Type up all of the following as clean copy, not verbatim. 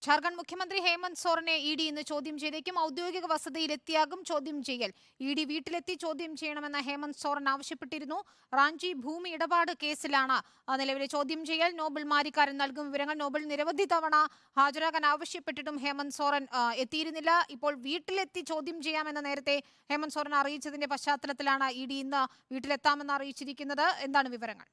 ജാർഖണ്ഡ് മുഖ്യമന്ത്രി ഹേമന്ത് സോറനെ ഇഡി ഇന്ന് ചോദ്യം ചെയ്തേക്കും. ഔദ്യോഗിക വസതിയിലെത്തിയാകും ചോദ്യം ചെയ്യൽ. ഇഡി വീട്ടിലെത്തി ചോദ്യം ചെയ്യണമെന്ന് ഹേമന്ത് സോറൻ ആവശ്യപ്പെട്ടിരുന്നു. റാഞ്ചി ഭൂമി ഇടപാട് കേസിലാണ് നിലവിലെ ചോദ്യം ചെയ്യൽ. നോബൽ മാരിക്കാരൻ നൽകും വിവരങ്ങൾ. നോബൽ നിരവധി തവണ ഹാജരാകാൻ ആവശ്യപ്പെട്ടിട്ടും ഹേമന്ത് സോറൻ എത്തിയിരുന്നില്ല. ഇപ്പോൾ വീട്ടിലെത്തി ചോദ്യം ചെയ്യാമെന്ന് നേരത്തെ ഹേമന്ത് സോറൻ അറിയിച്ചതിന്റെ പശ്ചാത്തലത്തിലാണ് ഇഡി ഇന്ന് വീട്ടിലെത്താമെന്ന് അറിയിച്ചിരിക്കുന്നത്. എന്താണ് വിവരങ്ങൾ?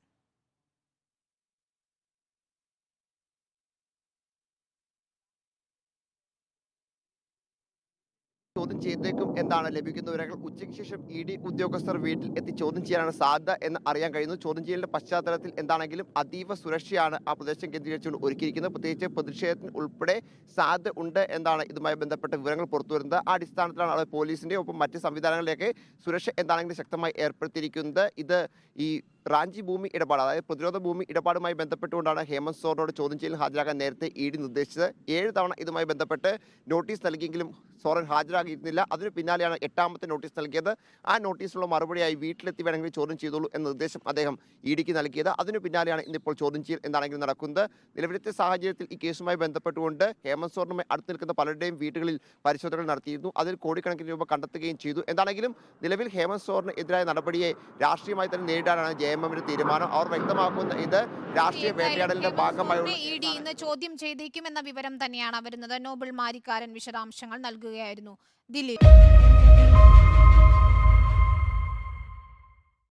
ചോദ്യം ചെയ്തേക്കും എന്നാണ് ലഭിക്കുന്ന വിവരങ്ങൾ. ഉച്ചയ്ക്ക് ശേഷം ഉദ്യോഗസ്ഥർ വീട്ടിൽ എത്തി ചോദ്യം ചെയ്യാനാണ് സാധ്യത എന്ന് അറിയാൻ കഴിയുന്നു. ചോദ്യം ചെയ്യലിന്റെ പശ്ചാത്തലത്തിൽ എന്താണെങ്കിലും അതീവ സുരക്ഷയാണ് ആ പ്രദേശം കേന്ദ്രീകരിച്ചുകൊണ്ട് ഒരുക്കിയിരിക്കുന്നത്. പ്രത്യേകിച്ച് പ്രതിഷേധത്തിന് ഉൾപ്പെടെ സാധ്യത ഉണ്ട് എന്നാണ് ഇതുമായി ബന്ധപ്പെട്ട വിവരങ്ങൾ പുറത്തുവരുന്നത്. ആ അടിസ്ഥാനത്തിലാണ് അവിടെ പോലീസിന്റെ ഒപ്പം മറ്റ് സംവിധാനങ്ങളിലേക്ക് സുരക്ഷ എന്താണെങ്കിലും ശക്തമായി ഏർപ്പെടുത്തിയിരിക്കുന്നത്. ഇത് ഈ റാഞ്ചി ഭൂമി ഇടപാട്, അതായത് പ്രതിരോധ ഭൂമി ഇടപാടുമായി ബന്ധപ്പെട്ടുകൊണ്ടാണ് ഹേമന്ത് സോറനോട് ചോദ്യം ചെയ്യൽ ഹാജരാകാൻ നേരത്തെ ഇഡി നിർദ്ദേശിച്ചത്. 7 തവണ ഇതുമായി ബന്ധപ്പെട്ട് നോട്ടീസ് നൽകിയെങ്കിലും സോറൻ ഹാജരാകിയിരുന്നില്ല. അതിന് പിന്നാലെയാണ് 8ാമത്തെ നോട്ടീസ് നൽകിയത്. ആ നോട്ടീസിനുള്ള മറുപടിയായി വീട്ടിലെത്തി വേണമെങ്കിൽ ചോദ്യം ചെയ്തോളൂ എന്ന നിർദ്ദേശം അദ്ദേഹം ഇഡിക്ക് നൽകിയത്. അതിന് പിന്നാലെയാണ് ഇന്നിപ്പോൾ ചോദ്യം ചെയ്യൽ എന്താണെങ്കിലും നടക്കുന്നത്. നിലവിലത്തെ സാഹചര്യത്തിൽ ഈ കേസുമായി ബന്ധപ്പെട്ടുകൊണ്ട് ഹേമന്ത് സോറനുമായി അടുത്ത് നിൽക്കുന്ന പലരുടെയും വീടുകളിൽ പരിശോധനകൾ നടത്തിയിരുന്നു. അതിൽ കോടിക്കണക്കിന് രൂപ കണ്ടെത്തുകയും ചെയ്തു. എന്താണെങ്കിലും നിലവിൽ ഹേമന്ത് സോറന് എതിരായ നടപടിയെ രാഷ്ട്രീയമായി തന്നെ നേരിടാനാണ് ജെഎംഎമ്മിന്റെ തീരുമാനം. അവർ വ്യക്തമാക്കുന്ന ഇത് രാഷ്ട്രീയ വേട്ടയാടലിന്റെ ഭാഗമായുള്ള ഇഡി ഇന്ന് ചോദ്യം ചെയ്തേക്കുമെന്ന വിവരം തന്നെയാണ് വരുന്നത്. നോബൽ മാരിക്കാരൻ വിശദാംശങ്ങൾ നൽകുകയായിരുന്നു. ദിലീപ്.